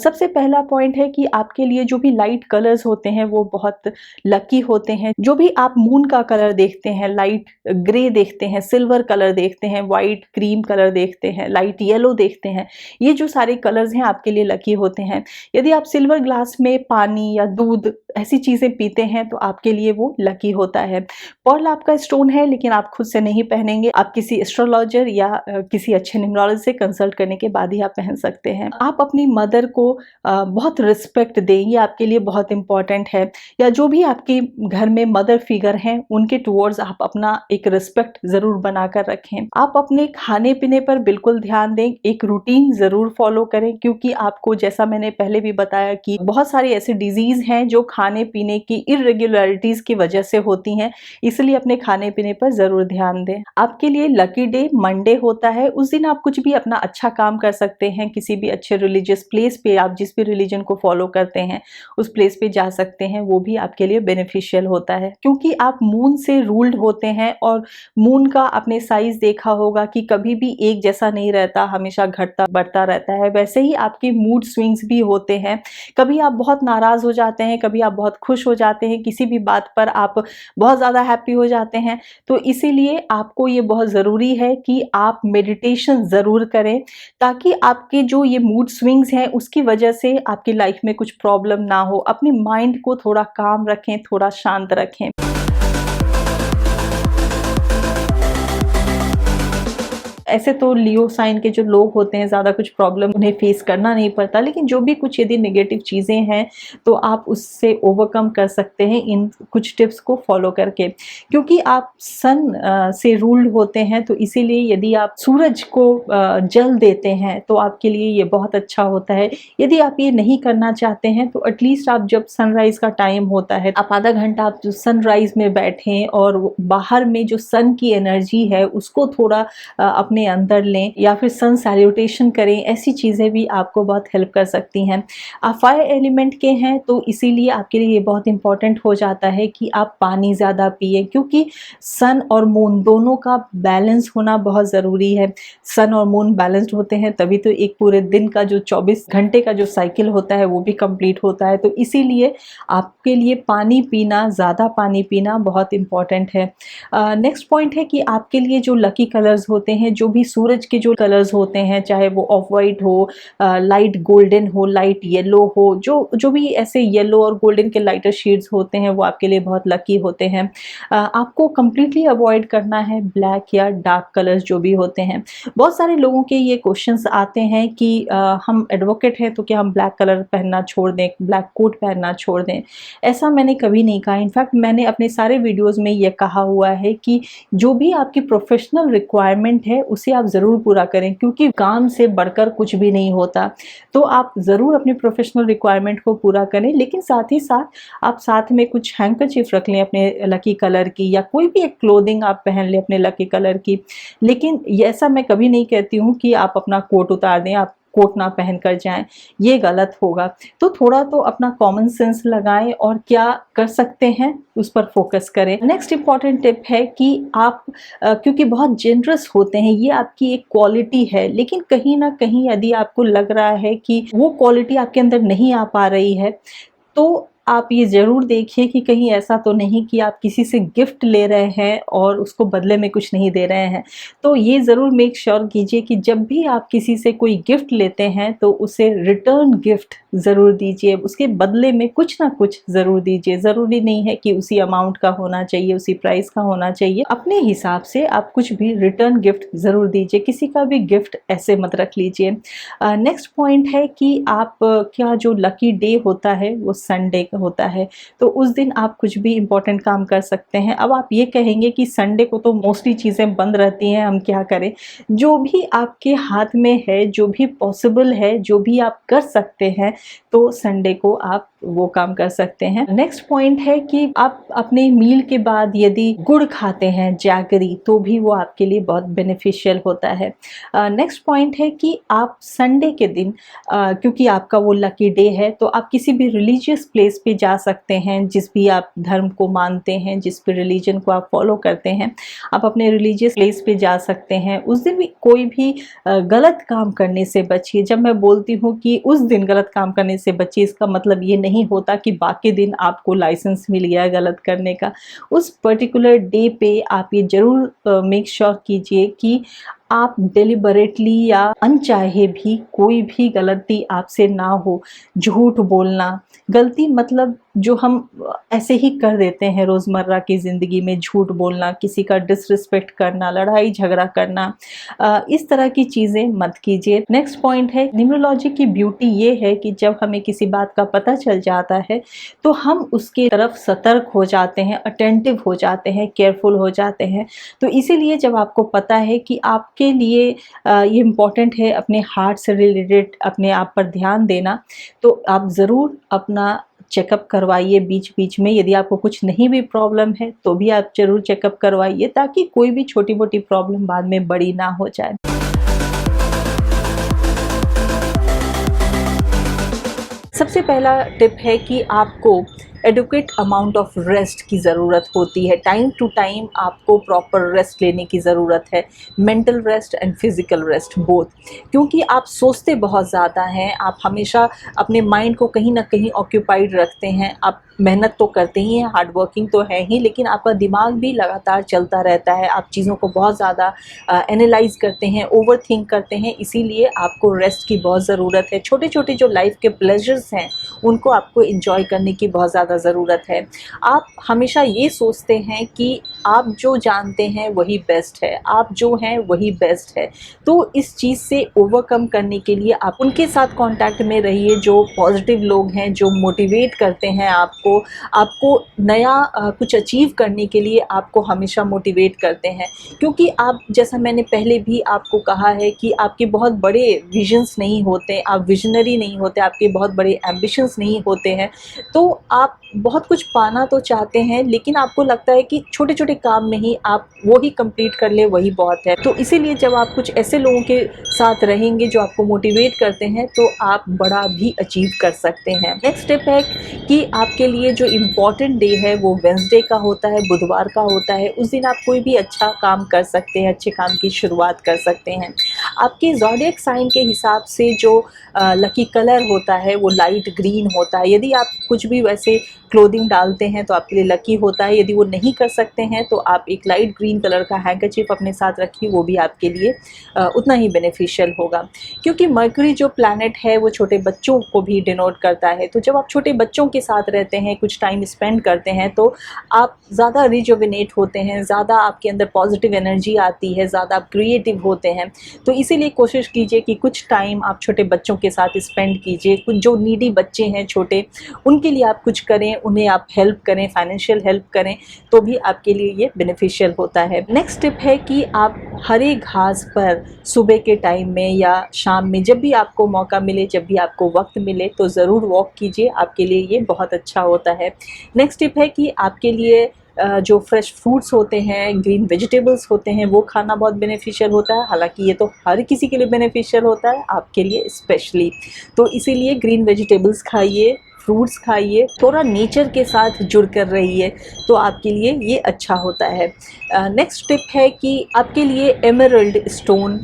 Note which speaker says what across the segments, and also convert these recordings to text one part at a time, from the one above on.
Speaker 1: सबसे पहला पॉइंट है कि आपके लिए जो भी लाइट कलर्स होते हैं वो बहुत लकी होते हैं। जो भी आप मून का कलर देखते हैं, लाइट ग्रे देखते हैं, सिल्वर कलर देखते हैं, वाइट क्रीम कलर देखते हैं, लाइट येलो देखते हैं, ये जो सारे कलर्स हैं आपके लिए लकी होते हैं। यदि आप सिल्वर ग्लास में पानी या दूध ऐसी चीज़ें पीते हैं तो आपके लिए वो लकी होता है। पर्ल आपका स्टोन है, लेकिन आप खुद से नहीं पहनेंगे, आप किसी एस्ट्रोलॉजर या किसी अच्छे न्यूमरोलॉजिस्ट से कंसल्ट करने के बाद ही आप पहन सकते हैं। आप अपनी मदर को बहुत रिस्पेक्ट दें, ये आपके लिए बहुत इंपॉर्टेंट है। या जो भी आपके घर में मदर फिगर हैं उनके टुवर्ड्स आप अपना एक रिस्पेक्ट ज़रूर बनाकर रखें। आप अपने खाने पीने पर बिल्कुल ध्यान दें, एक रूटीन ज़रूर फॉलो करें, क्योंकि आपको, जैसा मैंने पहले भी बताया, कि बहुत सारी ऐसी डिजीज़ हैं जो खाने पीने की इरेगुलरिटीज़ की वजह से होती हैं, इसलिए अपने खाने पीने पर ज़रूर ध्यान दें। आपके लिए लकी डे मंडे होता है। उस दिन आप कुछ भी अपना अच्छा काम कर सकते हैं। किसी भी अच्छे रिलीजियस प्लेस पे, आप जिस भी रिलीजन को फॉलो करते हैं उस प्लेस पे जा सकते हैं, वो भी आपके लिए बेनिफिशियल होता है। क्योंकि आप मून से रूल्ड होते हैं और मून का आपने साइज देखा होगा कि कभी भी एक जैसा नहीं रहता, हमेशा घटता बढ़ता रहता है। वैसे ही आपके मूड स्विंग्स भी होते हैं। कभी आप बहुत नाराज़ हो जाते हैं, कभी आप बहुत खुश हो जाते हैं, किसी भी बात पर आप बहुत ज़्यादा हैप्पी हो जाते हैं। तो इसीलिए आपको ये बहुत ज़रूरी है कि आप मेडिटेशन ज़रूर करें, ताकि आपके जो ये मूड स्विंग्स हैं उसकी वजह से आपकी लाइफ में कुछ प्रॉब्लम ना हो। अपने माइंड को थोड़ा काम रखें, थोड़ा शांत रखें। ऐसे तो लियो साइन के जो लोग होते हैं ज़्यादा कुछ प्रॉब्लम उन्हें फेस करना नहीं पड़ता, लेकिन जो भी कुछ यदि नेगेटिव चीज़ें हैं तो आप उससे ओवरकम कर सकते हैं इन कुछ टिप्स को फॉलो करके। क्योंकि आप सन से रूल्ड होते हैं, तो इसीलिए यदि आप सूरज को जल देते हैं तो आपके लिए ये बहुत अच्छा होता है। यदि आप ये नहीं करना चाहते हैं तो एटलीस्ट आप जब सनराइज़ का टाइम होता है, आप आधा घंटा आप सनराइज़ में बैठें और बाहर में जो सन की एनर्जी है उसको थोड़ा अपने अंदर लें, या फिर सन सैल्यूटेशन करें। ऐसी चीज़ें भी आपको बहुत हेल्प कर सकती हैं। आप फायर एलिमेंट के हैं तो इसीलिए आपके लिए ये बहुत इंपॉर्टेंट हो जाता है कि आप पानी ज़्यादा पिए, क्योंकि सन और मून दोनों का बैलेंस होना बहुत ज़रूरी है। सन और मून बैलेंस्ड होते हैं तभी तो एक पूरे दिन का जो 24 घंटे का जो साइकिल होता है वो भी कंप्लीट होता है। तो इसीलिए आपके लिए पानी पीना, ज़्यादा पानी पीना बहुत इंपॉर्टेंट है। नेक्स्ट पॉइंट है कि आपके लिए जो लकी कलर्स होते हैं, जो भी सूरज के जो कलर्स होते हैं, चाहे वो ऑफ वाइट हो, लाइट गोल्डन हो, लाइट येलो हो, जो भी ऐसे येलो और गोल्डन के लाइटर शेड्स होते हैं वो आपके लिए बहुत लकी होते हैं। आपको कंप्लीटली अवॉइड करना है ब्लैक या डार्क कलर्स जो भी होते हैं। बहुत सारे लोगों के ये क्वेश्चंस आते हैं कि हम एडवोकेट हैं तो क्या हम ब्लैक कलर पहनना छोड़ दें, ब्लैक कोट पहनना छोड़ दें? ऐसा मैंने कभी नहीं कहा। इनफैक्ट मैंने अपने सारे वीडियोज़ में ये कहा हुआ है कि जो भी आपकी प्रोफेशनल रिक्वायरमेंट है उसे आप ज़रूर पूरा करें, क्योंकि काम से बढ़कर कुछ भी नहीं होता। तो आप ज़रूर अपनी प्रोफेशनल रिक्वायरमेंट को पूरा करें, लेकिन साथ ही साथ आप साथ में कुछ हैंकरचीफ रख लें अपने लकी कलर की, या कोई भी एक क्लोथिंग आप पहन लें अपने लकी कलर की। लेकिन ऐसा मैं कभी नहीं कहती हूँ कि आप अपना कोट उतार दें, आप कोट ना पहन कर जाएं, ये गलत होगा। तो थोड़ा तो अपना कॉमन सेंस लगाएं और क्या कर सकते हैं उस पर फोकस करें। नेक्स्ट इंपॉर्टेंट टिप है कि आप क्योंकि बहुत जेनरस होते हैं, ये आपकी एक क्वालिटी है, लेकिन कहीं ना कहीं यदि आपको लग रहा है कि वो क्वालिटी आपके अंदर नहीं आ पा रही है, तो आप ये ज़रूर देखिए कि कहीं ऐसा तो नहीं कि आप किसी से गिफ्ट ले रहे हैं और उसको बदले में कुछ नहीं दे रहे हैं। तो ये ज़रूर मेक श्योर कीजिए कि जब भी आप किसी से कोई गिफ्ट लेते हैं तो उसे रिटर्न गिफ्ट ज़रूर दीजिए, उसके बदले में कुछ ना कुछ ज़रूर दीजिए। ज़रूरी नहीं है कि उसी अमाउंट का होना चाहिए, उसी प्राइस का होना चाहिए। अपने हिसाब से आप कुछ भी रिटर्न गिफ्ट ज़रूर दीजिए, किसी का भी गिफ्ट ऐसे मत रख लीजिए। नेक्स्ट पॉइंट है कि आप क्या जो लकी डे होता है वो संडे होता है, तो उस दिन आप कुछ भी इम्पोर्टेंट काम कर सकते हैं। अब आप ये कहेंगे कि संडे को तो मोस्टली चीज़ें बंद रहती हैं, हम क्या करें? जो भी आपके हाथ में है, जो भी पॉसिबल है, जो भी आप कर सकते हैं, तो संडे को आप वो काम कर सकते हैं। नेक्स्ट पॉइंट है कि आप अपने मील के बाद यदि गुड़ खाते हैं, जैगरी, तो भी वो आपके लिए बहुत बेनिफिशियल होता है। नेक्स्ट पॉइंट है कि आप संडे के दिन क्योंकि आपका वो लकी डे है, तो आप किसी भी रिलीजियस प्लेस पे जा सकते हैं, जिस भी आप धर्म को मानते हैं, जिस भी रिलीजन को आप फॉलो करते हैं, आप अपने रिलीजियस प्लेस पे जा सकते हैं। उस दिन भी कोई भी गलत काम करने से बचिए। जब मैं बोलती हूँ कि उस दिन गलत काम करने से बचिए, इसका मतलब ये नहीं होता कि बाकी दिन आपको लाइसेंस मिल गया गलत करने का। उस पर्टिकुलर डे पे आप ये ज़रूर मेक श्योर कीजिए कि आप डेलिबरेटली या अनचाहे भी कोई भी गलती आपसे ना हो। झूठ बोलना, गलती मतलब जो हम ऐसे ही कर देते हैं रोज़मर्रा की ज़िंदगी में, झूठ बोलना, किसी का डिसरिस्पेक्ट करना, लड़ाई झगड़ा करना, इस तरह की चीज़ें मत कीजिए। नेक्स्ट पॉइंट है, न्यूमरोलॉजी की ब्यूटी ये है कि जब हमें किसी बात का पता चल जाता है तो हम उसके तरफ सतर्क हो जाते हैं, अटेंटिव हो जाते हैं, केयरफुल हो जाते हैं। तो इसीलिए जब आपको पता है कि आपके लिए ये इम्पॉर्टेंट है अपने हार्ट से रिलेटेड अपने आप पर ध्यान देना, तो आप ज़रूर अपना चेकअप करवाइए बीच बीच में। यदि आपको कुछ नहीं भी प्रॉब्लम है तो भी आप ज़रूर चेकअप करवाइए, ताकि कोई भी छोटी मोटी प्रॉब्लम बाद में बड़ी ना हो जाए। सबसे पहला टिप है कि आपको एडुकेट अमाउंट ऑफ रेस्ट की ज़रूरत होती है। टाइम टू टाइम आपको प्रॉपर रेस्ट लेने की ज़रूरत है, mental rest and physical rest both. क्योंकि आप सोचते बहुत ज़्यादा हैं, आप हमेशा अपने माइंड को कहीं ना कहीं ऑक्यूपाइड रखते हैं। आप मेहनत तो करते ही हैं, हार्ड वर्किंग तो है ही, लेकिन आपका दिमाग भी लगातार चलता रहता है। आप चीज़ों को बहुत ज़्यादा एनालाइज करते हैं, ओवर थिंक करते हैं, इसीलिए आपको रेस्ट की बहुत ज़रूरत है। छोटे छोटे जो लाइफ के प्लेजर्स हैं उनको आपको इंजॉय करने की बहुत ज़्यादा ज़रूरत है। आप हमेशा ये सोचते हैं कि आप जो जानते हैं वही बेस्ट है, आप जो हैं वही बेस्ट है। तो इस चीज़ से ओवरकम करने के लिए आप उनके साथ कांटेक्ट में रहिए जो पॉजिटिव लोग हैं, जो मोटिवेट करते हैं आपको नया कुछ अचीव करने के लिए आपको हमेशा मोटिवेट करते हैं। क्योंकि आप, जैसा मैंने पहले भी आपको कहा है कि आपके बहुत बड़े विजन्स नहीं होते, आप विजनरी नहीं होते, आपके बहुत बड़े एम्बिशंस नहीं होते हैं। तो आप बहुत कुछ पाना तो चाहते हैं, लेकिन आपको लगता है कि छोटे छोटे काम में ही आप वो ही कंप्लीट कर ले वही बहुत है। तो इसीलिए जब आप कुछ ऐसे लोगों के साथ रहेंगे जो आपको मोटिवेट करते हैं, तो आप बड़ा भी अचीव कर सकते हैं। नेक्स्ट स्टेप है कि आपके लिए जो इम्पॉर्टेंट डे है वो वेंसडे का होता है, बुधवार का होता है। उस दिन आप कोई भी अच्छा काम कर सकते हैं, अच्छे काम की शुरुआत कर सकते हैं। आपके ज़ोडिएक साइन के हिसाब से जो लकी कलर होता है वो लाइट ग्रीन होता है। यदि आप कुछ भी वैसे क्लोथिंग डालते हैं तो आपके लिए लकी होता है। यदि वो नहीं कर सकते हैं तो आप एक लाइट ग्रीन कलर का हैंकरचीफ अपने साथ रखिए, वो भी आपके लिए उतना ही बेनिफिशियल होगा। क्योंकि मर्क्यूरी जो प्लैनेट है वो छोटे बच्चों को भी डिनोट करता है। तो जब आप छोटे बच्चों के साथ रहते हैं, कुछ टाइम स्पेंड करते हैं, तो आप ज़्यादा रिजुविनेट होते हैं, ज़्यादा आपके अंदर पॉजिटिव एनर्जी आती है, ज़्यादा आप क्रिएटिव होते हैं। तो इसीलिए कोशिश कीजिए कि कुछ टाइम आप छोटे बच्चों के साथ स्पेंड कीजिए। कुछ जो नीडी बच्चे हैं छोटे, उनके लिए आप कुछ करें, उन्हें आप हेल्प करें, फाइनेंशियल हेल्प करें, तो भी आपके लिए ये बेनिफिशियल होता है। नेक्स्ट टिप है कि आप हरे घास पर सुबह के टाइम में या शाम में, जब भी आपको मौका मिले, जब भी आपको वक्त मिले, तो ज़रूर वॉक कीजिए, आपके लिए ये बहुत अच्छा होता है। नेक्स्ट टिप है कि आपके लिए जो फ्रेश फ्रूट्स होते हैं, ग्रीन वेजिटेबल्स होते हैं, वो खाना बहुत बेनिफिशियल होता है। हालांकि ये तो हर किसी के लिए बेनिफिशियल होता है, आपके लिए स्पेशली। तो इसीलिए ग्रीन वेजिटेबल्स खाइए, फ्रूट्स खाइए, थोड़ा नेचर के साथ जुड़ कर रहिए, तो आपके लिए ये अच्छा होता है। नेक्स्ट टिप है कि आपके लिए एमरल्ड स्टोन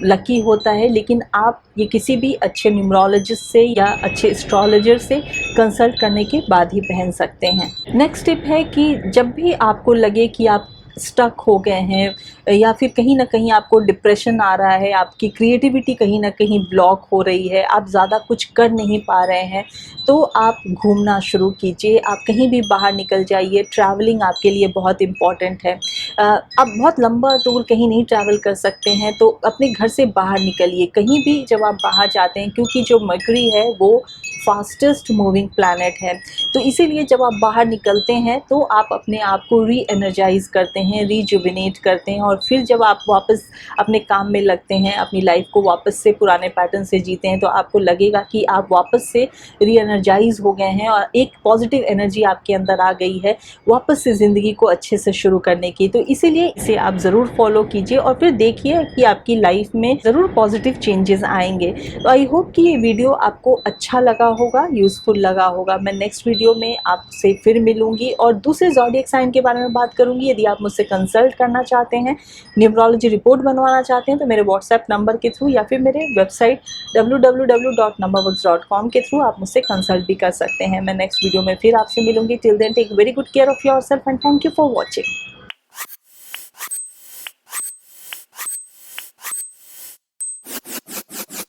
Speaker 1: लकी होता है, लेकिन आप ये किसी भी अच्छे न्यूमरोलॉजिस्ट से या अच्छे एस्ट्रोलॉजर से कंसल्ट करने के बाद ही पहन सकते हैं। नेक्स्ट टिप है कि जब भी आपको लगे कि आप स्टक हो गए हैं या फिर कहीं ना कहीं आपको डिप्रेशन आ रहा है, आपकी क्रिएटिविटी कहीं ना कहीं ब्लॉक हो रही है, आप ज़्यादा कुछ कर नहीं पा रहे हैं, तो आप घूमना शुरू कीजिए, आप कहीं भी बाहर निकल जाइए। ट्रैवलिंग आपके लिए बहुत इम्पॉर्टेंट है। आप बहुत लंबा टूर कहीं नहीं ट्रैवल कर सकते हैं तो अपने घर से बाहर निकलिए। कहीं भी जब आप बाहर जाते हैं, क्योंकि जो मर्क्यूरी है वो फास्टेस्ट मूविंग प्लैनेट है। तो इसीलिए जब आप बाहर निकलते हैं तो आप अपने आप को री एनर्जाइज करते हैं, रीजुविनेट करते हैं, और फिर जब आप वापस अपने काम में लगते हैं, अपनी लाइफ को वापस से पुराने पैटर्न से जीते हैं, तो आपको लगेगा कि आप वापस से री एनर्जाइज हो गए हैं और एक पॉजिटिव एनर्जी आपके अंदर आ गई है वापस से ज़िंदगी को अच्छे से शुरू करने की। तो इसीलिए इसे आप ज़रूर फॉलो कीजिए और फिर देखिए कि आपकी लाइफ में ज़रूर पॉजिटिव चेंजेस आएंगे। तो आई होप कि ये वीडियो आपको अच्छा लगा होगा, यूज़फुल लगा होगा। मैं नेक्स्ट वीडियो में आपसे फिर मिलूंगी और दूसरे ज़ोडिएक साइन के बारे में बात करूंगी। यदि आप मुझसे कंसल्ट करना चाहते हैं, न्यूमरोलॉजी रिपोर्ट बनवाना चाहते हैं, तो मेरे व्हाट्सएप नंबर के थ्रू या फिर मेरे वेबसाइट www.numberworks.com के थ्रू आप मुझसे कंसल्ट भी कर सकते हैं। मैं नेक्स्ट वीडियो में फिर आपसे मिलूंगी। Till then take very good care of yourself and thank you for watching.